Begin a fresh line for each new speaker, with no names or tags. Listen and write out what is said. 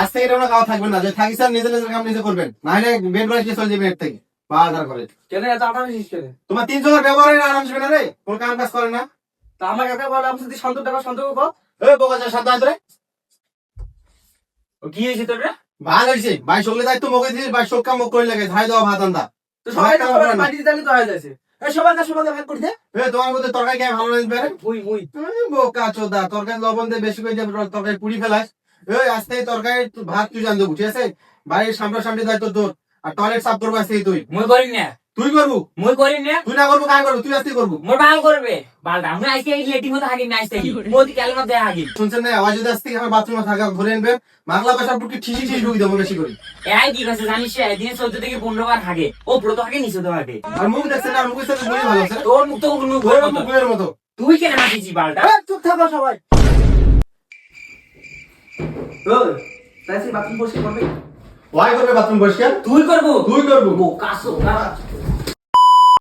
আজ থেকে এটা খাওয়া থাকবেন না, যে থাকি স্যার নিজের নিজের কাম নিজে করবেন, নাহলে বেড বাড়ি চলে যাবে এর থেকে বাজার করে।
কেন এত আটা মিশিস কেন?
তোমার 300 টাকা ব্যবহার আরাম ছিল না রে, কোন কাম কাজ করে না।
তা আমার কাকা বলে আমি যদি 70 টাকা সন্তোষ কর।
এই বোকা যা সাত ধরে
ও কি হয়েছে তোর রে?
ভালো হয়েছে ভাই, সকলে দায়িত্ব মুখে দিস ভাই, সব কাম মুখ করে লাগে ধাই দেওয়া ভাত আন্দা।
তো সবাই তো সবাই মাটি দিতে তো হয়ে যাচ্ছে। এই সবার কাছে সবাই ভাগ করে দে।
তোমার মধ্যে তরকারি খেয়ে ভালো লাগবে রে।
মুই
বোকা চোদা, তরকারি লবণ দিয়ে বেশি করে তরকারি পুড়ি ফেলাস। এই আজ থেকে তরকারি ভাত তুই জান দেবো, ঠিক আছে? বাড়ির সামনাসামনি দায়িত্ব তোর, আর টয়লেট সাফ করবো আজ থেকে তুই।
মুই করি না,
তুই করবো?
মুই করি না।
তুই না করবো কাজ করবো, তুই আজ থেকে করবো।
মোর বাল করবে বালটা। আমি আজকে এই লেটিং হতে হাগি না, আজকে মোদি কালে না দেয়া হাগি।
শুনছেন না আওয়াজ? যদি আজ থেকে আমার বাথরুমে থাকা ধরে আনবেন, বাংলা ভাষার বুকে ঠিসি ঠিসি ঢুকি দেবো বেশি করে।
এই কি কাছে জানিস, একদিনে 14 থেকে 15 বার হাগে। ও পুরো তো হাগে, নিচে তো হাগে।
আর মুখ দেখছেন না, মুখের সাথে গুলি ভালো আছে,
তোর মুখ তো মুখ ঘুরের মতো।
মুখের মতো।
তুই কেন মাটিছি বালটা?
চুপ থাকো সবাই। ওই তাইছি বাথরুম পরিষ্কার করবে।
ওয়াই করবে বাথরুম পরিষ্কার?
তুই করবো?
তুই করবো।
বোকা সোকা।